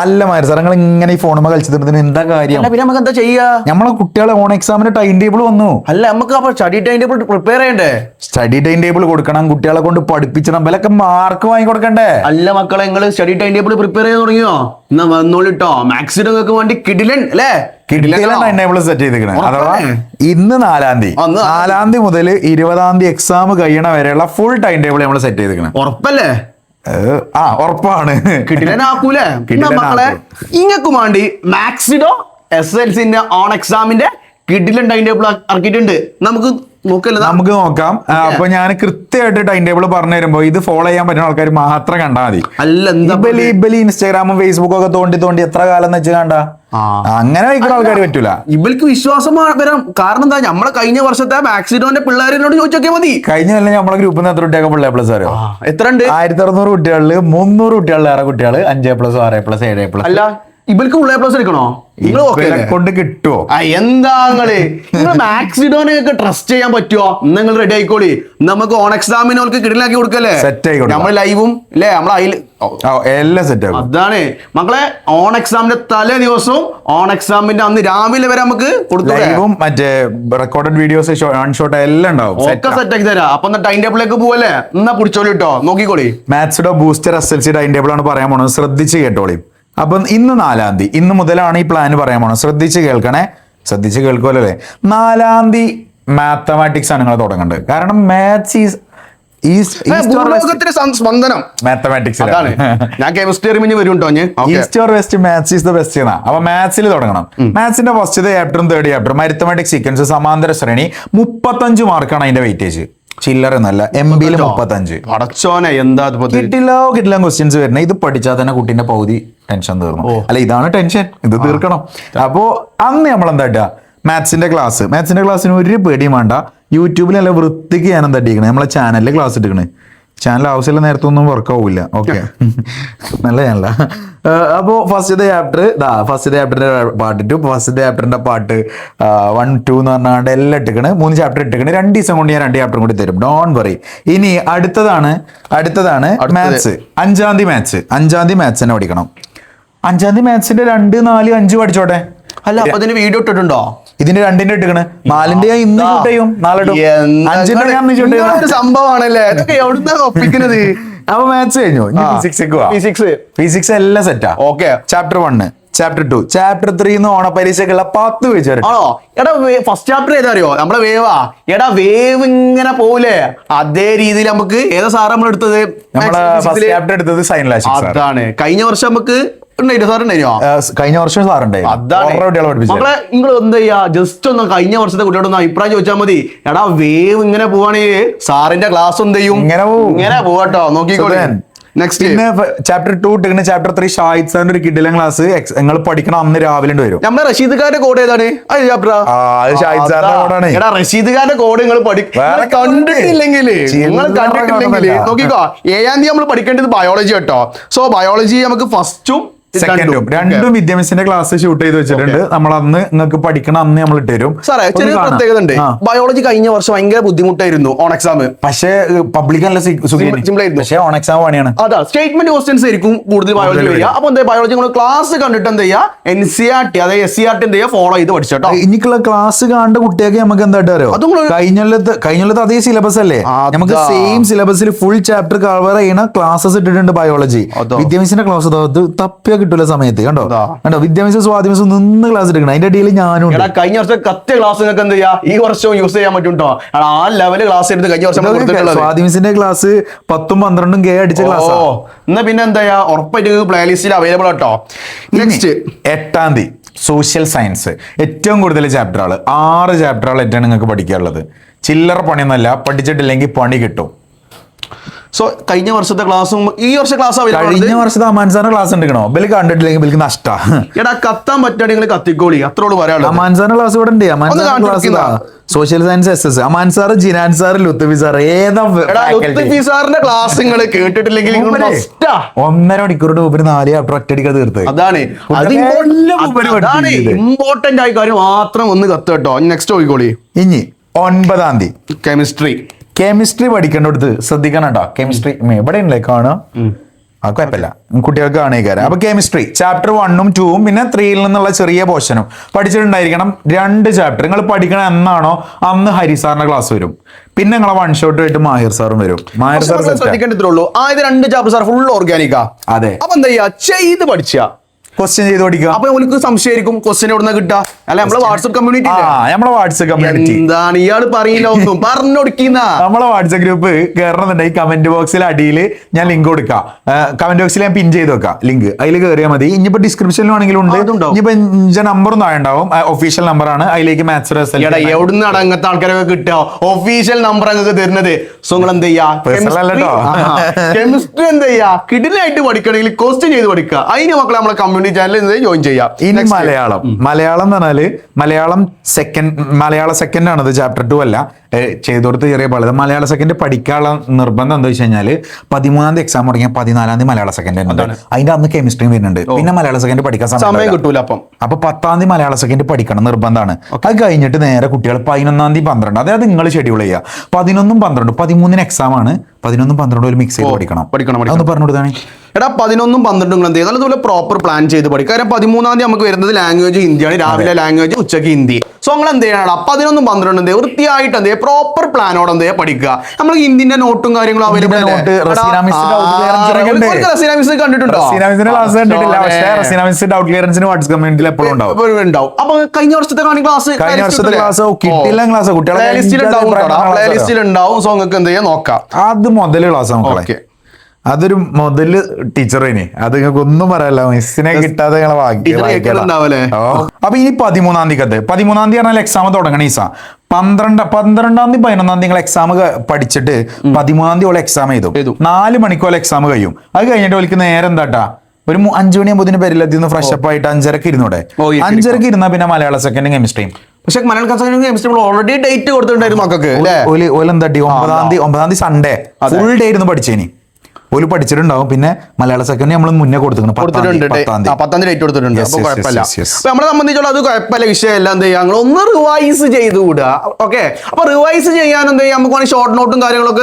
അല്ല മാരി സാർ നിങ്ങൾ ഇങ്ങനെ ഈ ഫോണുമ്മ കളിച്ചിട്ട് എന്താ കാര്യം? പിന്നെ നമുക്ക് എന്താ ചെയ്യാ? നമ്മളെ കുട്ടികളെ ഓൺ എക്സാമിന്റെ ടൈം ടേബിൾ വന്നു. അല്ല നമുക്ക് അപ്പൊ സ്റ്റഡി ടൈം ടേബിൾ പ്രിപ്പയർ ചെയ്യണ്ടേ? സ്റ്റഡി ടൈം ടേബിൾ കൊടുക്കണം, കുട്ടികളെ കൊണ്ട് പഠിപ്പിച്ചണം, വിലക്ക് മാർക്ക് വാങ്ങി കൊടുക്കണ്ടേ? അല്ല മക്കളെ നിങ്ങൾ സ്റ്റഡി ടൈം ടേബിൾ പ്രിപ്പയർ ചെയ്ത് തുടങ്ങിയോ? എന്നാ വന്നോളിട്ടോ, മാത്സിന് നിങ്ങൾക്ക് വേണ്ടി കിടിലൻ അല്ലേ? ടൈം ടേബിൾ സെറ്റ് ചെയ്തിരിക്കണേ. അഥവാ ഇന്ന് 4-ാം തീയതി, 4-ാം തീയതി മുതൽ 20-ാം തീയതി എക്സാം കഴിയണ വരെയുള്ള ഫുൾ ടൈം ടേബിൾ നമ്മൾ സെറ്റ് ചെയ്തിരിക്കണം. ഉറപ്പല്ലേ? ഉറപ്പാണ്. കിടിലനാക്കൂലേ മക്കളെ? ഇങ്ങക്കും വേണ്ടി മാത്സിനോ SSLC ഓൺ എക്സാമിന്റെ കിടിലൻ ടൈം ടേബിൾ ഇറക്കിയിട്ടുണ്ട്. നമുക്ക് നോക്കാം. അപ്പൊ ഞാൻ കൃത്യമായിട്ട് ടൈം ടേബിൾ പറഞ്ഞു തരുമ്പോ ഇത് ഫോളോ ചെയ്യാൻ പറ്റുന്ന ആൾക്കാർ മാത്രം കണ്ടാൽ മതി. അല്ല ഇൻസ്റ്റാഗ്രാമും ഫേസ്ബുക്കും ഒക്കെ തോണ്ടി എത്ര കാലം എന്ന് വെച്ച് കണ്ട അങ്ങനെ വയ്ക്കുന്ന ആൾക്കാർ പറ്റൂല. ഇവർക്ക് വിശ്വാസം വരാം. കാരണം എന്താ, നമ്മളെ കഴിഞ്ഞ വർഷത്തെ മാക്സിഡോന്റെ പിള്ളേരോട് ചോദിച്ചൊക്കെ മതി. കഴിഞ്ഞ കൊല്ലം നമ്മളെ ഗ്രൂപ്പിൽ നിന്ന് എത്ര കുട്ടിയൊക്കെ പിള്ളേ അറിയോ? എത്ര ഉണ്ട്? 1600 കുട്ടികളില് 300 കുട്ടികളിലേറെ കുട്ടികൾ 5A+, 6A+, 7A+. അല്ല ഇവർക്ക് ഫുൾ A+ എടുക്കണോ? കൊണ്ട് കിട്ടുമോ? എന്താ നിങ്ങൾ മാക്സിഡോനെയൊക്കെ ട്രസ്റ്റ് ചെയ്യാൻ പറ്റുമോ? നിങ്ങൾ റെഡി ആയിക്കോളി. നമുക്ക് ഓൺ എക്സാമിനോൾക്ക് കിടലാക്കി കൊടുക്കല്ലേ? സെറ്റ് ആയിക്കോട്ടെ. നമ്മൾ ലൈവും അല്ലേ എല്ലാം സെറ്റ് ആവും. അതാണ് മക്കളെ, ഓൺ എക്സാമിന്റെ തലേ ദിവസവും ഓൺ എക്സാമിന്റെ അന്ന് രാവിലെ വരെ നമുക്ക് ലൈവും മറ്റേ റെക്കോർഡഡ് വീഡിയോസ് ഷോട്ട് എല്ലാം ഉണ്ടാവും. ഒക്കെ സെറ്റ് ആക്കി തരാം. അപ്പൊ ടൈം ടേബിളിലേക്ക് പോവല്ലേ? എന്നാ പിടിച്ചോളി കേട്ടോ, നോക്കിക്കോളി. മാത്സിഡോ ബൂസ്റ്റർ SSLC ടൈം ടേബിൾ ആണ് പറയാൻ പോണത്. ശ്രദ്ധിച്ച് കേട്ടോളി. അപ്പം ഇന്ന് 4-ാം തീയതി, ഇന്ന് മുതലാണ് ഈ പ്ലാൻ പറയാൻ പോണത്. ശ്രദ്ധിച്ച് കേൾക്കണേ. ശ്രദ്ധിച്ച് കേൾക്കുമല്ലേ? 4-ാം തീയതി മാത്തമാറ്റിക്സ് ആണ് നിങ്ങൾ തുടങ്ങേണ്ടത്. കാരണം മാത്സ് സ്പന്ദനം മാത്തമാറ്റിക്സ്. ഞാൻ chemistry east or west, maths is the best എന്നാ. അപ്പൊ മാത്സിൽ തുടങ്ങണം. മാത്സിന്റെ ഫസ്റ്റ് ചാപ്റ്ററും തേർഡ് ചാപ്റ്ററും അരിത്തമാറ്റിക് സീക്വൻസ് സമാന്തര ശ്രേണി 35 മാർക്കാണ് അതിന്റെ വെയിറ്റേജ്. ചില്ലറൊന്നല്ല, MBയിൽ 35. അടച്ചോനെ എന്താ കിട്ടില്ല ക്വസ്റ്റ്യൻസ് വരുന്നത്. ഇത് പഠിച്ചാൽ തന്നെ കുട്ടീന്റെ പകുതി ടെൻഷൻ തീർന്നു. അല്ല ഇതാണ് ടെൻഷൻ, ഇത് തീർക്കണം. അപ്പോ അന്ന് നമ്മൾ എന്താ മാത്സിന്റെ ക്ലാസ്സിന് ഒരു പേടിയും വേണ്ട. യൂട്യൂബിൽ നല്ല വൃത്തിക്ക് ഞാൻ എന്താ ഇട്ടിരിക്കണേ, നമ്മളെ ചാനലിൽ ക്ലാസ് ഇട്ടിരിക്കണേ. ചാനൽ ആവശ്യമില്ല നേരത്തെ ഒന്നും വർക്ക് ആവില്ല. ഓക്കെ, നല്ല ചാനല. അപ്പോ ഫസ്റ്റ് ചാപ്റ്ററിന്റെ പാർട്ട് 2, ഫസ്റ്റ് ചാപ്റ്ററിന്റെ പാർട്ട് 1, 2 എന്ന് പറഞ്ഞാണ്ട് എല്ലാം ഇട്ടിക്കണ്. 3 ചാപ്റ്റർ ഇട്ടിക്കണ്. 2 ദിവസം കൊണ്ട് ഞാൻ 2 ചാപ്റ്ററും കൂടി തരും. Don't worry. ഇനി അടുത്തതാണ് മാത്സ്. 5-ാം തീയതി മാത്സ് തന്നെ പഠിക്കണം. 5-ാം തീയതി മാത്സിന്റെ 2, 4, 5 പഠിച്ചോട്ടെ. അല്ല അപ്പൊ അതിന് വീഡിയോ ഇട്ടിട്ടുണ്ടോ? ഇതിന്റെ 2ന്റെ ഇട്ടിക്കണ്. 4ന്റെ ഞാൻ ഇന്ന് ഷൂട്ട് ചെയ്യും, നാളെ 5ന്റെ ഞാൻ ഷൂട്ട് ചെയ്യും. സംഭവമാണല്ലേ എവിടുന്നാ ഒപ്പിക്കുന്നത്? അപ്പൊ മാത്സ് കഴിഞ്ഞു. ഫിസിക്സ് എല്ലാം സെറ്റാ. ഓക്കെ. ചാപ്റ്റർ 1, ചാപ്റ്റർ 2, ചാപ്റ്റർ 3 ഓണപരീക്ഷക്കുള്ള 10 പേജ് വരെ. ആണോ? എടാ ഫസ്റ്റ് ചാപ്റ്റർ ഏതാ അറിയോ? നമ്മളെ വേവ് ഇങ്ങനെ പോകൂലേ? അതേ രീതിയിൽ നമുക്ക് ഏതാ സാറ് നമ്മൾ എടുത്തത്? ഫസ്റ്റ് ചാപ്റ്റർ എടുത്തത് സൈൻ ലാഷിക് സാർ. അതാണ്. കഴിഞ്ഞ വർഷം നമുക്ക് കഴിഞ്ഞ വർഷം സാറുണ്ട്. മക്കളെ നിങ്ങൾ എന്താ ചെയ്യാ, ജസ്റ്റ് ഒന്ന് കഴിഞ്ഞ വർഷത്തെ കുട്ടിയോടൊന്ന് അഭിപ്രായം ചോദിച്ചാൽ മതി. എടാ വേവ് ഇങ്ങനെ പോവാണെങ്കിൽ സാറിന്റെ ക്ലാസ് എന്ത് ചെയ്യും? ഇങ്ങനെ പോവാട്ടോ, നോക്കിക്കോളെ. നെക്സ്റ്റ് ചാപ്റ്റർ 2 ഇട്ടിങ്ങനെ. ചാപ്റ്റർ 3 ഷാഹിദ് സാറിന്റെ ഒരു കിടിലൻ ക്ലാസ് നിങ്ങൾ പഠിക്കണം. അന്ന് രാവിലെ വരും. നമ്മുടെ റഷീദ് ഖാന്റെ കോഡ് ഏതാണ്? ഷാഹിദ് സാറിന്റെ കോഡാണ്. എടാ റഷീദ് ഖാന്റെ കോഡ് നിങ്ങൾ കണ്ടിട്ടില്ലെങ്കിൽ നോക്കിക്കോ. 7-ാം തീയതി നമ്മൾ പഠിക്കേണ്ടത് ബയോളജി കേട്ടോ. സോ ബയോളജി നമുക്ക് ഫസ്റ്റും രണ്ടും വിദ്യാഭ്യാസത്തിന്റെ ക്ലാസ് ഷൂട്ട് ചെയ്ത് വെച്ചിട്ടുണ്ട്. നമ്മൾ അന്ന് നിങ്ങൾക്ക് പഠിക്കണം, അന്ന് നമ്മൾ ഇട്ട് തരും. സാറേ ചെറിയ പ്രത്യേകത ഉണ്ട്. ബയോളജി കഴിഞ്ഞ വർഷം ഭയങ്കര ബുദ്ധിമുട്ടായിരുന്നു ഓൺ എക്സാം. പക്ഷേ പബ്ലിക് നല്ല സിമ്പിളായിരുന്നു. പക്ഷേ ഓൺ എക്സാം പണിയാണ്. അതാ സ്റ്റേറ്റ്മെന്റ് ക്വസ്റ്റ്യൻസ് ആയിരിക്കും കൂടുതൽ ബയോളജി വരിക. അപ്പൊ എന്താ ബയോളജി ക്ലാസ് കണ്ടിട്ട് എന്താ ചെയ്യുക, NCERT അതായത് SCERT എന്ത് ചെയ്യുക, ഫോളോ ചെയ്ത് പഠിച്ചോട്ടോ. ഇനിക്കുള്ള ക്ലാസ് കാണേണ്ട കുട്ടിയൊക്കെ നമുക്ക് എന്തായിട്ട് അറിയോ? കഴിഞ്ഞ അതേ സിലബസ് അല്ലേ? നമുക്ക് സെയിം സിലബസിൽ ഫുൾ ചാപ്റ്റർ കവർ ചെയ്യുന്ന ക്ലാസ്സസ് ഇട്ടിട്ടുണ്ട് ബയോളജി. വിദ്യാഭ്യാസത്തിന്റെ ക്ലാസ് തപ്പിയ കിട്ടൂല സമയത്ത്. കണ്ടോ വിദ്യാഭ്യാസ സ്വാധീനം നിന്ന് ക്ലാസ് എടുക്കണം. അതിന്റെ ഇടയിൽ ഞാനും കഴിഞ്ഞ വർഷം കത്തിയ ക്ലാസ് നിങ്ങൾക്ക് എന്ത് ചെയ്യാ, ഈ വർഷവും യൂസ് ചെയ്യാൻ പറ്റുണ്ടോ? ആ ലെവല് ക്ലാസ് എടുത്ത് കഴിഞ്ഞ വർഷം സ്വാധീനത്തിന്റെ ക്ലാസ് 10ഉം 12ഉം K അടിച്ച ക്ലാസ്. എന്നാ പിന്നെ എന്താ ചെയ്യാ, ഉറപ്പായിട്ട് പ്ലേലിസ്റ്റിൽ അവൈലബിൾ ആട്ടോ. നെക്സ്റ്റ് 8-ാം തീയതി സോഷ്യൽ സയൻസ്. ഏറ്റവും കൂടുതൽ ചാപ്റ്ററുകൾ 6 ചാപ്റ്ററുകളായിട്ടാണ് നിങ്ങൾക്ക് പഠിക്കാനുള്ളത്. ചില്ലറ പണിയൊന്നുമല്ല, പഠിച്ചിട്ടില്ലെങ്കിൽ പണി കിട്ടും. സോ കഴിഞ്ഞ വർഷത്തെ ക്ലാസ്സും ഈ വർഷത്തെ ക്ലാസ് കഴിഞ്ഞ വർഷത്തെ അമാൻസാറിന്റെ ക്ലാസ് എടുക്കണോ? ബില് കണ്ടിട്ടില്ലെങ്കിൽ ബിൽക്ക് നഷ്ട. എടാ കത്താൻ പറ്റുകയാണെങ്കിൽ കത്തിക്കോളി, അത്രോട് പറയാനുള്ളത്. അമാൻസാറിന്റെ ക്ലാസ് ഇവിടെ ഉണ്ട്. Aman sir social science SS. Aman sir, Jinan sir, Lutfi sir. Lutfi സാറിന്റെ ക്ലാസ് നിങ്ങൾ കേട്ടിട്ടില്ലെങ്കിൽ 1.5 മണിക്കൂർ മുമ്പ് 4 ചാപ്റ്റർ ഒറ്റയടിക്കാ തീർത്ത്. അതാണ് ഇമ്പോർട്ടന്റ് ആയ കാര്യം മാത്രം ഒന്ന് കത്ത് കേട്ടോ. നെക്സ്റ്റ് നോക്കിക്കോളി. ഇനി 9-ാം തീയതി കെമിസ്ട്രി പഠിക്കേണ്ടടുത്ത് ശ്രദ്ധിക്കണം കേട്ടോ. കെമിസ്ട്രി ഇവിടെ ഉണ്ടല്ലേ കാണാം. അത് കുഴപ്പമില്ല, കുട്ടികൾക്ക് കാണുകയാണ്. അപ്പൊ കെമിസ്ട്രി ചാപ്റ്റർ 1ഉം 2ഉം പിന്നെ 3യിൽ നിന്നുള്ള ചെറിയ പോർഷനും പഠിച്ചിട്ടുണ്ടായിരിക്കണം. 2 ചാപ്റ്റർ നിങ്ങൾ പഠിക്കണ എന്നാണോ അന്ന് ഹരിസാറിന്റെ ക്ലാസ് വരും. പിന്നെ നിങ്ങളെ വൺ ഷോട്ട് ആയിട്ട് മാഹിർ സാറും വരും. മാഹിർ സാർ ശ്രദ്ധിക്കേണ്ടതുള്ളൂ, ആദ്യ 2 ചാപ്റ്റർ സാർ ഫുൾ ഓർഗാനിക്കാ. അതെ. അപ്പൊ എന്താ ചെയ്യാ, ചെയ്ത് പഠിച്ചാ ക്വസ്റ്റ്യൻ ചെയ്ത് പഠിക്കുക. അപ്പൊ നമുക്ക് സംശയമായിരിക്കും ക്വസ്റ്റ്യൻ എവിടെ നിന്ന് കിട്ടുക. അല്ല നമ്മളെ വാട്സ്ആപ്പ് കമ്മ്യൂണിറ്റി, നമ്മളെ വാട്സ്ആപ്പ് കമ്മ്യൂണിറ്റി എന്താണ് ഇയാൾ പറയില്ല ഒന്നും പറഞ്ഞൊടുക്കുന്ന. നമ്മളെ വാട്സ്ആപ്പ് ഗ്രൂപ്പ് കയറണമെന്നുണ്ടെങ്കിൽ കമന്റ് ബോക്സിൽ അടിയിൽ ഞാൻ ലിങ്ക് കൊടുക്കാം. കമന്റ് ബോക്സിൽ ഞാൻ പിൻ ചെയ്ത് വെക്കാം ലിങ്ക്, അതിൽ കയറിയാൽ മതി. ഇനിയിപ്പോ ഡിസ്ക്രിപ്ഷനിലാണെങ്കിലും ഉണ്ട്. ഇനിയിപ്പോ ഇഞ്ച നമ്പറും താഴെ ഉണ്ടാവും. ഒഫീഷ്യൽ നമ്പറാണ്, അതിലേക്ക് മാത്സ് എവിടുന്ന് അങ്ങനത്തെ ആൾക്കാരൊക്കെ കിട്ടുക ഒഫീഷ്യൽ നമ്പർ അങ്ങക്ക് തരുന്നത്. സോ നിങ്ങൾ എന്ത് ചെയ്യാ, കെമിസ്ട്രി എന്ത് ചെയ്യാ, കിടിലായിട്ട് പഠിക്കണമെങ്കിൽ ക്വസ്റ്റ്യൻ ചെയ്ത് പഠിക്കുക. അതിന് മക്കളെ നമ്മളെ കമ്മ്യൂണിറ്റി ചാനൽ ജോയിൻ ചെയ്യാം. ഇനി മലയാളം എന്ന് പറഞ്ഞാല് മലയാളം സെക്കൻഡ് ആണത്, ചാപ്റ്റർ 2 അല്ല. ചെയ്തു കൊടുത്ത് ചെറിയ പള്ളത് മലയാള സെക്കൻഡ് പഠിക്കാനുള്ള നിർബന്ധം എന്താ വെച്ച് കഴിഞ്ഞാല് 13ാം തീയതി എക്സാം തുടങ്ങിയ 14ാം തീയതി മലയാള സെക്കൻഡ് അതിന്റെ അന്ന് കെമിസ്ട്രി വരുന്നുണ്ട്. പിന്നെ മലയാള സെക്കൻഡ് പഠിക്കാൻ സമയം കിട്ടൂല. അപ്പൊ 10ാം തീയതി മലയാള സെക്കൻഡ് പഠിക്കണം, നിർബന്ധമാണ്. അത് കഴിഞ്ഞിട്ട് നേരെ കുട്ടികൾ 11ാം തീയതി 12, അതായത് നിങ്ങൾ ഷെഡ്യൂൾ ചെയ്യുക. 11ഉം 12 13ന് എക്സാം ആണ്. 11ഉം 12 ഒരു മിക്സ് ചെയ്ത് പഠിക്കണം. ഒന്ന് പറഞ്ഞു കൊടുത്താണ്. എടാ 11ഉം 12ഉം എന്ത് ചെയ്യുക, നല്ലതുപോലെ പ്രോപ്പർ പ്ലാൻ ചെയ്ത് പഠിക്കുക. കാരണം 13ാം തീയതി നമുക്ക് വരുന്നത് ലാംഗ്വേജ് ഹിന്ദിയാണ്. രാവിലെ ലാംഗ്വേജ്, ഉച്ചയ്ക്ക് ഹിന്ദി. സോ നിങ്ങൾ എന്ത് ചെയ്യണം, 11ഉം 12ഉം എന്ത് വൃത്തിയായിട്ട് എന്ത് ചെയ്യുക, പ്രോപ്പർ പ്ലാനോടെ എന്ത് ചെയ്യുക പഠിക്കുക. നമ്മൾ ഹിന്ദിന്റെ നോട്ടും കാര്യങ്ങളും അവൈലബിൾ കണ്ടിട്ടുണ്ടോ? ഉണ്ടാവും. അപ്പൊ കഴിഞ്ഞ വർഷത്തെ ക്ലാസ് ഉണ്ടാവും. സോ നിങ്ങൾക്ക് എന്ത് ചെയ്യാം നോക്കാം. അത് മുതല് ക്ലാസ് നോക്കാം. അതൊരു മുതല് ടീച്ചറിന് അത് നിങ്ങൾക്ക് ഒന്നും പറയാല്ല, മിസ്സിനെ കിട്ടാതെ അപ്പൊ ഇനി 13ാം തീയതി 13ാം തീയതി പറഞ്ഞാൽ എക്സാം തുടങ്ങണ ഈസ. 12ാം തീയതി 11ാം തീയതി നിങ്ങൾ എക്സാം പഠിച്ചിട്ട് 13ാം തീയതി എക്സാം ചെയ്തു. 4 മണിക്കോളം എക്സാം കഴിയും. അത് കഴിഞ്ഞിട്ട് ഓൾക്ക് നേരം എന്താട്ടാ, ഒരു 5 മണിയാകുമ്പോൾ പേരിലെത്തിന്ന് ഫ്രഷ് അപ്പ് ആയിട്ട് 5:30 ഇരുന്നൂടെ. 5:30 ഇരുന്നാ പിന്നെ മലയാള സെക്കൻഡും കെമിസ്ട്രിയും. പക്ഷെ മലയാളം കെമിസ്ട്രി ഓൾറെഡി ഡേറ്റ് കൊടുത്തിട്ടുണ്ടായിരുന്നു മക്കൾക്ക്. ഓലെന്താട്ടി 9ാം തീയതി സൺഡേ ഫുൾ ഡേ ഇരുന്ന് പഠിച്ചേനി. ഓല് പഠിച്ചിട്ടുണ്ടാവും. പിന്നെ മലയാള സെക്കൻഡ് നമ്മൾ മുന്നേ കൊടുത്തിട്ടുണ്ട് 10ാം തീയതി ഡേറ്റ് കൊടുത്തിട്ടുണ്ട്. അപ്പൊ കുഴപ്പമില്ല. അപ്പൊ നമ്മളെ സംബന്ധിച്ചുള്ള അത് കുഴപ്പമില്ല, വിഷയമല്ല. എന്ത് ചെയ്യാം, ഞങ്ങൾ ഒന്ന് റിവൈസ് ചെയ്ത് വിടുക. ഓക്കെ. അപ്പൊ റിവൈസ് ചെയ്യാൻ എന്ത് ചെയ്യാം, നമുക്ക് ഷോർട്ട് നോട്ടും കാര്യങ്ങളൊക്കെ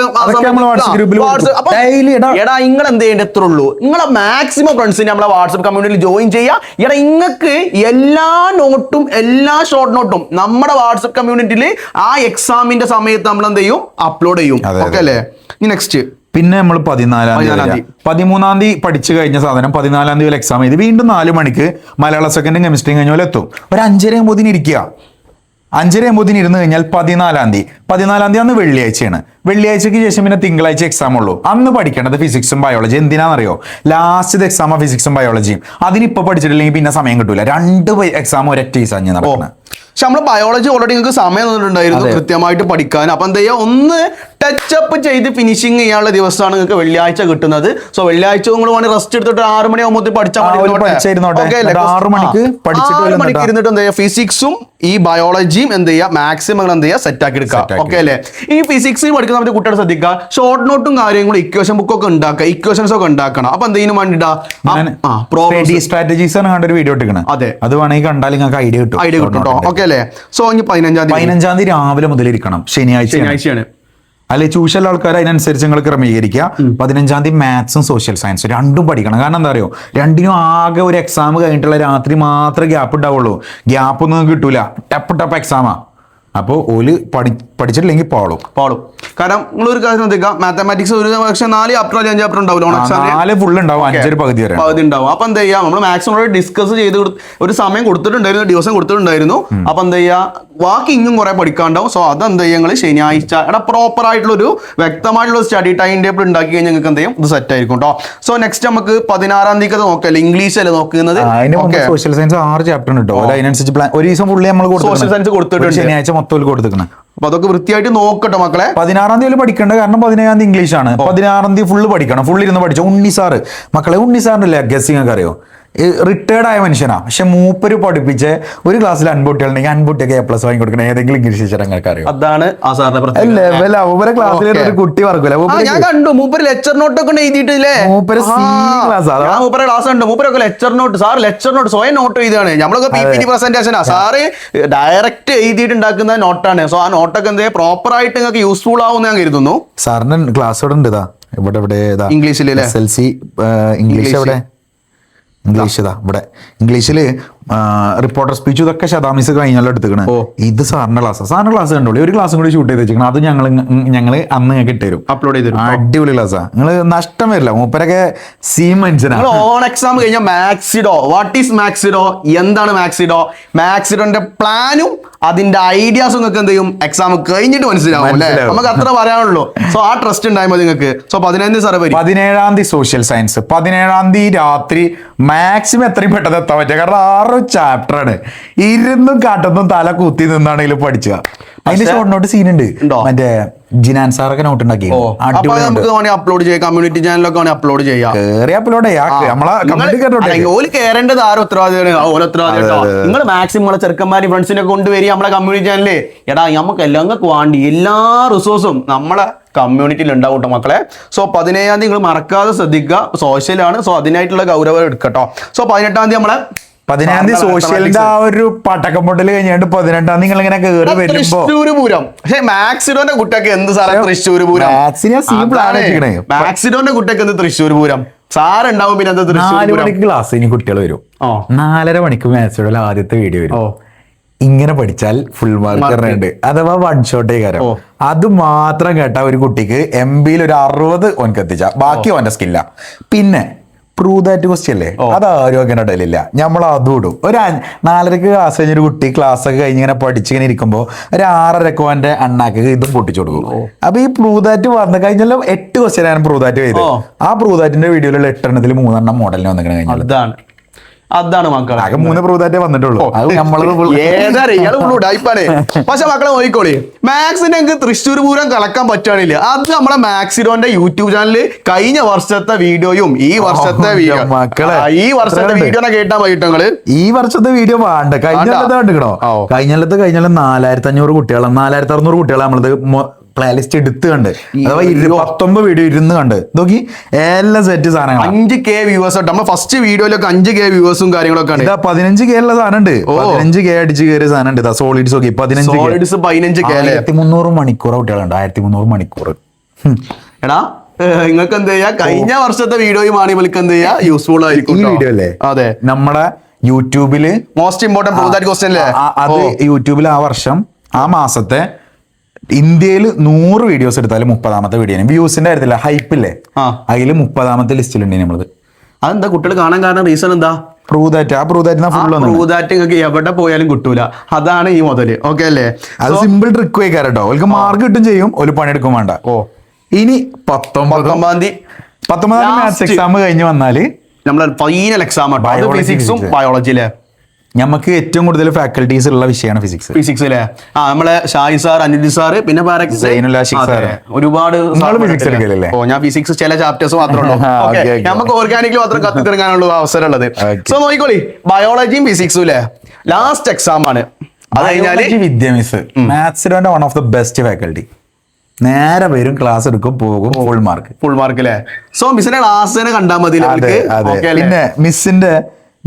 എടാ നിങ്ങൾ എന്ത് ചെയ്യേണ്ട എത്ര ഉള്ളൂ, നിങ്ങളെ മാക്സിമം ഫ്രണ്ട്സിനെ നമ്മളെ വാട്സ്ആപ്പ് കമ്മ്യൂണിറ്റിയിൽ ജോയിൻ ചെയ്യുക. എടാ നിങ്ങൾക്ക് എല്ലാ നോട്ടും എല്ലാ ഷോർട്ട് നോട്ടും നമ്മുടെ വാട്സ്ആപ്പ് കമ്മ്യൂണിറ്റിയിൽ ആ എക്സാമിന്റെ സമയത്ത് നമ്മൾ എന്ത് ചെയ്യും, അപ്ലോഡ് ചെയ്യും. ഓക്കെ അല്ലേ? നെക്സ്റ്റ് പിന്നെ നമ്മൾ 14ാം തീയതി 13ാം തീയതി പഠിച്ചു കഴിഞ്ഞ സാധനം 14ാം തീയതി എക്സാം ചെയ്ത് വീണ്ടും 4 മണിക്ക് മലയാള സെക്കൻഡും കെമിസ്ട്രിയും കഴിഞ്ഞ പോലെ എത്തും. ഒരു 5:30 ആകുമ്പോഴത്തേന് ഇരിക്കുക. 5:30 ആകുമ്പോഴത്തേന് ഇരുന്ന് കഴിഞ്ഞാൽ 14ാം തീയതി അന്ന് വെള്ളിയാഴ്ചയാണ്. വെള്ളിയാഴ്ചക്ക് ശേഷം പിന്നെ തിങ്കളാഴ്ച എക്സാം ഉള്ളൂ. അന്ന് പഠിക്കേണ്ടത് ഫിസിക്സും ബയോളജി. എന്തിനാണെന്നറിയോ, ലാസ്റ്റ് എക്സാം ഫിസിക്സും ബയോളജിയും. അതിനിപ്പോൾ പഠിച്ചിട്ടില്ലെങ്കിൽ പിന്നെ സമയം കിട്ടൂല. 2 എക്സാം ഒരൊറ്റ ദിവസം നടക്കുന്നത്. പക്ഷെ നമ്മള് ബയോളജി ഓൾറെഡി നിങ്ങൾക്ക് സമയം തന്നിട്ടുണ്ടായിരുന്നു കൃത്യമായിട്ട് പഠിക്കാൻ. അപ്പൊ എന്താ ചെയ്യുക, ഒന്ന് ടച്ചപ്പ് ചെയ്ത് ഫിനിഷിങ് ചെയ്യാനുള്ള ദിവസമാണ് നിങ്ങൾക്ക് വെള്ളിയാഴ്ച കിട്ടുന്നത്. സോ വെള്ളിയാഴ്ച നിങ്ങൾ വേണമെങ്കിൽ റെസ്റ്റ് എടുത്തിട്ട് 6 മണിയാകുമ്പോൾ പഠിച്ചാൽ മണിക്ക് ഇരുന്നിട്ട് എന്താ ചെയ്യുക, ഫിസിക്സും ഈ ബയോളജിയും എന്ത് ചെയ്യുക, മാക്സിമം എന്ത് ചെയ്യുക, സെറ്റ് ആക്കി എടുക്കുക. ഓക്കെ അല്ലേ? ഈ ഫിസിക്സ് പഠിക്കുന്ന സമയത്ത് കുട്ടികളെ ശ്രദ്ധിക്കുക, ഷോർട്ട് നോട്ടും കാര്യങ്ങളും ഇക്വേഷൻ ബുക്കൊക്കെ ഉണ്ടാക്കുക, ഇക്വേഷൻസ് ഒക്കെ ഉണ്ടാക്കണം. അപ്പൊ എന്തെങ്കിലും വേണ്ടിട്ടാ സ്ട്രാറ്റജീസ് ആണ് ഒരു വീഡിയോ ഇട്ടിരിക്കണം. അതെ, അത് വേണമെങ്കിൽ കണ്ടാൽ നിങ്ങൾക്ക് ഐഡിയ കിട്ടും. ഓക്കെ അല്ലേ? സോ ഇനി 15ാം തീയതി രാവിലെ മുതൽ ഇരിക്കണം. ശനിയാഴ്ചയാണ്. അല്ലെ ട്യൂഷൻ ആൾക്കാർ അതിനനുസരിച്ച് നിങ്ങൾ ക്രമീകരിക്കുക. 15ാം തീയതി മാത്സും സോഷ്യൽ സയൻസും രണ്ടും പഠിക്കണം. കാരണം എന്താ അറിയോ, രണ്ടിനും ആകെ ഒരു എക്സാം കഴിഞ്ഞിട്ടുള്ള രാത്രി മാത്രമേ ഗ്യാപ്പ് ഉണ്ടാവുള്ളൂ. ഗ്യാപ്പ് ഒന്നും കിട്ടൂല. ടപ്പ് എക്സാമാ. അപ്പോൾ ഓല് പഠിച്ചിട്ടില്ലെങ്കിൽ പാളും. കാരണം നിങ്ങളൊരു കാര്യം ശ്രദ്ധിക്കുക, മാത്തമാറ്റിക്സ് ഒരു പക്ഷേ 4 ചാപ്റ്റർ 5 ചാപ്റ്റർ ഉണ്ടാവില്ല. 4 ഫുൾ ഉണ്ടാവും, 5 പകുതി ഉണ്ടാവും. അപ്പൊ എന്താ ചെയ്യാം, നമ്മൾ മാക്സിമം ഡിസ്കസ് ചെയ്ത് ഒരു സമയം കൊടുത്തിട്ടുണ്ടായിരുന്നു, ദിവസം കൊടുത്തിട്ടുണ്ടായിരുന്നു. അപ്പൊ എന്താ ചെയ്യാ, ബാക്കി ഇനിയും കുറെ പഠിക്കാണ്ടാവും. സോ അതെന്താ ചെയ്യുക, നിങ്ങൾ ശനിയാഴ്ച പ്രോപ്പർ ആയിട്ടുള്ള ഒരു വ്യക്തമായിട്ടുള്ള സ്റ്റഡി ടൈം ടേബിൾ ഉണ്ടാക്കി കഴിഞ്ഞാൽ നിങ്ങൾക്ക് എന്ത് ചെയ്യും, ഇത് സെറ്റ് ആയിരിക്കും കേട്ടോ. സോ നെക്സ്റ്റ് നമുക്ക് 16ാം തീയതി നോക്കല്ലേ, ഇംഗ്ലീഷ് അല്ലേ നോക്കുന്നത്. സോഷ്യൽ സയൻസ് 6 ചാപ്റ്റർ ഉണ്ട്. അതിനനുസരിച്ച് ഒരു ദിവസം ഫുള്ളി നമ്മൾ സോഷ്യൽ സയൻസ് കൊടുത്തിട്ടുണ്ട്. ശനിയാഴ്ച മൊത്തം കൊടുത്തിരിക്കണം. അപ്പൊ അതൊക്കെ വൃത്തിയായിട്ട് നോക്കട്ടെ മക്കളെ. 16ാം തീയതി പഠിക്കേണ്ടത്, കാരണം 17ാം തീയതി ഇംഗ്ലീഷ് ആണ്. 16ാം തീയതി ഫുള്ള് പഠിക്കണം. ഫുള്ള് ഇരുന്ന് പഠിച്ചു. ഉണ്ണിസാറ് മക്കളെ, ഉണ്ണിസാറിന്റെ ലെഗസി നിങ്ങൾക്ക് അറിയോ? റിട്ടയർഡ് ആയ മനുഷ്യനാ. പക്ഷെ മൂപ്പര് പഠിപ്പിച്ച് ഒരു ക്ലാസ്സിൽ 5 കുട്ടികളുണ്ടെങ്കിൽ 5 കുട്ടിയൊക്കെ A+ വാങ്ങി കൊടുക്കണം. ഏതെങ്കിലും ഇംഗ്ലീഷ് ടീച്ചർ നിങ്ങൾക്ക് അറിയോ? അതാണ് ക്ലാസ്സിൽ ഒരു കുട്ടി വർക്കില്ല. ഞാൻ കണ്ടു മൂപ്പര് ലെക്ചർ നോട്ട് ഒക്കെ എഴുതിയിട്ടില്ലേ? മൂപ്പര് ക്ലാസ് ഉണ്ട്. മൂപ്പരൊക്കെ lecture note, sir lecture note സ്വയം നോട്ട് എഴുതാണ്. നമ്മളൊക്കെ PPT പ്രസന്റേഷനാ, സാറ് ഡയറക്റ്റ് എഴുതിയിട്ട് ഉണ്ടാക്കുന്ന നോട്ടാണ്. സോ ആ നോട്ടൊക്കെ എന്താ പ്രോപ്പർ ആയിട്ട് നിങ്ങൾക്ക് യൂസ്ഫുൾ ആവും ഞാൻ കരുതുന്നു. സാറിന്റെ ക്ലാസ് ഇവിടെ ഉണ്ട്. ഇവിടെ ഇംഗ്ലീഷിൽ SLC ഇംഗ്ലീഷ് എവിടെ? ഇംഗ്ലീഷ് ഇതാ ഇവിടെ ഇംഗ്ലീഷില് റിപ്പോർട്ടർ സ്പീച്ച് ഇതൊക്കെ ശതാമിസ് കഴിഞ്ഞാലും എടുത്തുക്കണേ. ഇത് സാറിന്റെ ക്ലാസ് കണ്ടോളി. ഒരു ക്ലാസ്സും കൂടി ഷൂട്ട് ചെയ്ത് വെച്ചിരിക്കണം. അത് ഞങ്ങള് അന്ന് ഞങ്ങൾക്ക് ഇട്ടുതരും, അപ്ലോഡ് ചെയ്ത് അടിപൊളി ക്ലാസ്സാ. നിങ്ങള് നഷ്ടം വരില്ല. മൂപ്പരൊക്കെ മനുഷ്യനാണ്. ഓൺ എക്സാം കഴിഞ്ഞ മാക്സിഡോ, വാട്ട് ഈസ് മാക്സിഡോ, എന്താണ് മാക്സിഡോന്റെ പ്ലാനും അതിന്റെ ഐഡിയാസും നിങ്ങൾക്ക് എന്ത് ചെയ്യും എക്സാം കഴിഞ്ഞിട്ട് മനസ്സിലാവും അല്ലെ. നമുക്ക് അത്ര പറയാനുള്ളൂ. സോ ആ ട്രസ്റ്റ് ഉണ്ടാകുമ്പോൾ നിങ്ങൾക്ക്. സോ 17 സാറേ 17 സോഷ്യൽ സയൻസ്, 17 രാത്രി മാക്സിമം എത്രയും പെട്ടെന്ന് എത്താൻ പറ്റുക. കാരണം 6 ചാപ്റ്റർ ആണ്. ഇരുന്നും കാട്ടുന്നും തല കുത്തി നിന്നാണെങ്കിലും പഠിച്ചുക. അതിന്റെ ഷോർട്ട് നോട്ട് സീൻ ഉണ്ട്. മറ്റേ ജിനാൻ സാറൊക്കെ നോട്ട് ഉണ്ടാക്കി അപ്ലോഡ് ചെയ്യാം. കമ്മ്യൂണിറ്റി ചാനലൊക്കെ അപ്ലോഡ് ചെയ്യാം. അപ്ലോഡ് കേറേണ്ടത് ആരും ഉത്തരവാദിത്തമാണ്. നിങ്ങൾ മാക്സിമം നമ്മളെ ചെറുക്കന്മാരും ഫ്രണ്ട്സിനെ കൊണ്ടുവരിക നമ്മളെ കമ്മ്യൂണിറ്റി ചാനലില്. എടാ നമുക്ക് എല്ലാവർക്കും വേണ്ടി എല്ലാ റിസോഴ്സും നമ്മളെ കമ്മ്യൂണിറ്റിയിൽ ഉണ്ടാവും കേട്ടോ മക്കളെ. സോ 17 നിങ്ങൾ മറക്കാതെ ശ്രദ്ധിക്കുക. സോഷ്യലാണ്. സോ അതിനായിട്ടുള്ള ഗൗരവം എടുക്കട്ടോ. സോ 18 നമ്മളെ 17 സോഷ്യലിന്റെ ആ ഒരു പടക്കം പൊട്ടൽ കഴിഞ്ഞാണ്ട് 18 നിങ്ങൾ ഇങ്ങനെ കേറി വരുമ്പോ തൃശ്ശൂർ പൂരം. പക്ഷെ മാക്സിഡോന്റെ കുട്ടിയൊക്കെ എന്ത് സാറേ തൃശ്ശൂർ പൂരം? മാക്സിഡോന്റെ കുട്ടിയൊക്കെ എന്ത് തൃശ്ശൂർ പൂരം? സാറുണ്ടാവും. പിന്നെ എന്താ 4 മണിക്ക് ക്ലാസ് ഇനി കുട്ടികൾ വരും. 4:30 മണിക്ക് മാക്സിഡോയുടെ ആദ്യത്തെ വീഡിയോ വരും. ഇങ്ങനെ പഠിച്ചാൽ ഫുൾ മാർക്ക് ഉണ്ട്. അഥവാ വൺ ഷോട്ടേ കാര്യം. അത് മാത്രം കേട്ട ഒരു കുട്ടിക്ക് MBയിൽ ഒരു 60 ഓനക്ക് എത്തിച്ച. ബാക്കി ഓന്റെ സ്കില്ല. പിന്നെ പ്രൂവ് ദാറ്റ് ക്വസ്റ്റ്യൻ അല്ലേ, അതാരും അങ്ങനെ ഇടലില്ല. നമ്മൾ അതും ഇടും. ഒരു 4:30 ക്ലാസ് കഴിഞ്ഞൊരു കുട്ടി ക്ലാസ് ഒക്കെ കഴിഞ്ഞ് ഇങ്ങനെ പഠിച്ചിങ്ങനെ ഇരിക്കുമ്പോ ഒരു 6:30 ഓന്റെ അണ്ണാക്ക് ഇതും പൊട്ടിച്ചു കൊടുക്കും. അപ്പൊ ഈ പ്രൂവ് ദാറ്റ് വന്നു കഴിഞ്ഞാൽ 8 ക്വസ്റ്റ്യൻ ആണ് പ്രൂവ് ദാറ്റ് ചെയ്ത്. ആ പ്രൂവ് ദാറ്റിന്റെ വീഡിയോയിലുള്ള 8 എണ്ണത്തിൽ 3 എണ്ണം മോഡലിന് വന്നിങ്ങനെ കഴിഞ്ഞാൽ അതാണ് മക്കളെ. ആകെ 3 പ്രൂവ് വന്നിട്ടുള്ളൂ. പക്ഷെ മക്കളെ നോക്കിക്കോളി, മാത്സിന് എനിക്ക് തൃശ്ശൂർ പൂരം കളക്കാൻ പറ്റുകയാണില്ല. അത് നമ്മളെ മാക്സിഡോന്റെ യൂട്യൂബ് ചാനലിൽ കഴിഞ്ഞ വർഷത്തെ വീഡിയോയും ഈ വർഷത്തെ വീഡിയോ കേട്ടാ പോയിട്ട് നിങ്ങള് ഈ വർഷത്തെ വീഡിയോ വേണ്ട. കഴിഞ്ഞ കണ്ടിക്കണോ? കഴിഞ്ഞ 4500 കുട്ടികളാണ്, 4600 കുട്ടികളെ നമ്മളത് പ്ലേലിസ്റ്റ് എടുത്ത് കണ്ട്. അഥവാ 19 വീഡിയോ ഇരുന്ന് കണ്ട് നോക്കി. എല്ലാം സെറ്റ് സാധനങ്ങൾ 5K വ്യൂവേഴ്സ് ആയിട്ട് നമ്മൾ ഫസ്റ്റ് വീഡിയോയിലൊക്കെ 5K വ്യൂവേഴ്സും കാര്യങ്ങളൊക്കെ ഉണ്ട്. 15K ഉള്ള സാധനം ഉണ്ട്. 15K അടിച്ച് കയറിയ സാധനം ഉണ്ട്. സോളിഡ്സ് നോക്കി 15K 1300 മണിക്കൂർ കുട്ടികളുണ്ട്. 1300 മണിക്കൂർ. എടാ നിങ്ങൾക്ക് എന്ത് ചെയ്യാ, കഴിഞ്ഞ വർഷത്തെ വീഡിയോയുമാണ് ഇവർക്ക് എന്ത് ചെയ്യാ യൂസ്ഫുൾ ആയിരിക്കും. ഈ വീഡിയോ അല്ലേ അതെ നമ്മുടെ യൂട്യൂബില് മോസ്റ്റ് ഇമ്പോർട്ടന്റ് ക്വസ്റ്റ്യൻ അല്ലേ അത്. യൂട്യൂബിൽ ആ വർഷം ആ മാസത്തെ ഇന്ത്യയിൽ 100 വീഡിയോസ് എടുത്താലും 30ാമത്തെ വീഡിയോ വ്യൂസിന്റെ കാര്യത്തില്ല, ഹൈപ്പില്ലേ, അതിൽ 30ാമത്തെ ലിസ്റ്റിലുണ്ട് നമ്മളത്. അതെന്താ കുട്ടികൾ കാണാൻ കാരണം റീസൺ എന്താ? പ്രൂവ് ദാറ്റ് നിങ്ങൾക്ക് എവിടെ പോയാലും കിട്ടൂല. അതാണ് ഈ മുതല്. ഓക്കെ അല്ലേ? അത് സിമ്പിൾ ട്രിക്ക് വയ്ക്കാറോ. അവർക്ക് മാർക്ക് കിട്ടും ചെയ്യും, ഒരു പണിയെടുക്കും വേണ്ട. ഇനി 19 മാത്സ് എക്സാം കഴിഞ്ഞ് വന്നാല് നമ്മളെ ഫൈനൽ എക്സാം ഫിസിക്സും ബയോളജിയിലെ നമുക്ക് ഏറ്റവും കൂടുതൽ ഫാക്കൽറ്റീസ് ഉള്ള വിഷയമാണ് ഫിസിക്സ് അല്ലേ. നമ്മളെ ഷായി സാർ, അനുജി സാർ, പിന്നെ ഒരുപാട്. ഞാൻ ഫിസിക്സ് ചില ചാപ്റ്റേഴ്സ് മാത്രമേ ഉള്ളൂ. നമുക്ക് ഓർഗാനിക്കിൽ മാത്രം കത്തിത്തിറങ്ങാനുള്ള അവസരം ഉള്ളത്. സോ നോക്കിക്കോളി, ബയോളജിയും ഫിസിക്സും അല്ലേ ലാസ്റ്റ് എക്സാം ആണ്. അത് കഴിഞ്ഞാല് വിദ്യാമിസ് മാത്സിന്റെ one of the best faculty. നേരെ വരും, ക്ലാസ് എടുക്കും, പോകും, ഫുൾ മാർക്ക് അല്ലേ. സോ മിസ്സിന്റെ ക്ലാസ് തന്നെ കണ്ടാൽ മതി. പിന്നെ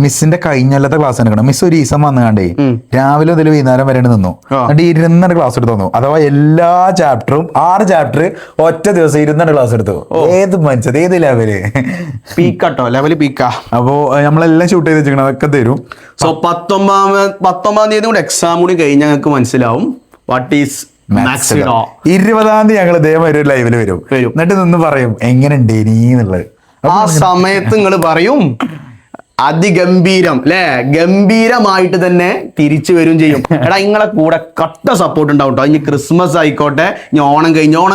മിസ്സിന്റെ കഴിഞ്ഞല്ലത്തെ ക്ലാസ് എടുക്കണം. മിസ് ഒരു ദിവസം വന്നു കണ്ടേ രാവിലെ മുതൽ വൈകുന്നേരം വരെ നിന്നു. എന്നിട്ട് 2 ക്ലാസ് എടുത്തു തന്നു. അഥവാ എല്ലാ ചാപ്റ്ററും 6 ചാപ്റ്റർ ഒറ്റ ദിവസം 2 ക്ലാസ് എടുത്തു. ഏത് മനസ്സിൽ ഏത് ലെവല് പീക്കാട്ടോ, ലെവല് പീക്കാ. അപ്പോ നമ്മളെല്ലാം ഷൂട്ട് ചെയ്ത് വെച്ചിരിക്കണം, അതൊക്കെ തരും. സോ 19-ാം തീയതി കൂടെ എക്സാം കൂടി കഴിഞ്ഞാൽ ഞങ്ങൾക്ക് മനസ്സിലാവും വാട്ട് ഈസ് മാക്സിഡോ. 20-ാം തീയതി ഞങ്ങൾ ഇതേമാതിരി ഒരു ലൈവില് വരും. എന്നിട്ട് നിന്ന് പറയും എങ്ങനെ ഉണ്ട് എന്നുള്ളത്. ആ സമയത്ത് നിങ്ങൾ പറയും അതിഗംഭീരം അല്ലെ, ഗംഭീരമായിട്ട് തന്നെ തിരിച്ചു വരും ചെയ്യും. എടാ നിങ്ങളെ കൂടെ കട്ട സപ്പോർട്ട് ഉണ്ടാവും കേട്ടോ. ഇനി ക്രിസ്മസ് ആയിക്കോട്ടെ, ഇനി ഓണം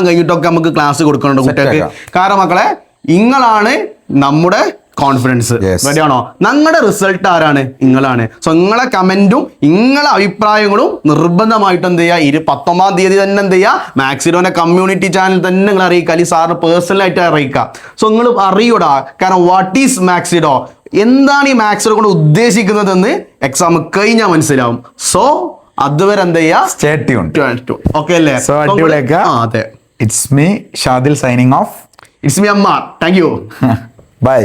കഴിഞ്ഞിട്ടൊക്കെ നമുക്ക് ക്ലാസ് കൊടുക്കുന്നുണ്ട് കുട്ടികൾക്ക്. കാരണം മക്കളെ നിങ്ങളാണ് നമ്മുടെ കോൺഫിഡൻസ്. റെഡിയാണോ? ഞങ്ങളുടെ റിസൾട്ട് ആരാണ്? നിങ്ങളാണ്. സോ നിങ്ങളെ കമന്റും നിങ്ങളെ അഭിപ്രായങ്ങളും നിർബന്ധമായിട്ട് എന്ത് ചെയ്യുക, 19-ാം തീയതി തന്നെ എന്ത് ചെയ്യുക, മാക്സിഡോന്റെ കമ്മ്യൂണിറ്റി ചാനൽ തന്നെ നിങ്ങൾ അറിയിക്കുക, അല്ലെങ്കിൽ സാറിന് പേഴ്സണലായിട്ട് അറിയിക്കുക. സോ നിങ്ങൾ അറിയൂടാ, കാരണം വാട്ട് ഈസ് മാക്സിഡോ, എന്താണ് ഈ മാത്സിനെ കൊണ്ട് ഉദ്ദേശിക്കുന്നതെന്ന് എക്സാം കഴിഞ്ഞാൽ മനസ്സിലാവും. സോ അതുവരെ എന്ത് ചെയ്യുക, ഓക്കെ അല്ലേ? അതെ, it's me Shadil signing off. It's me Ammar. Thank you. By.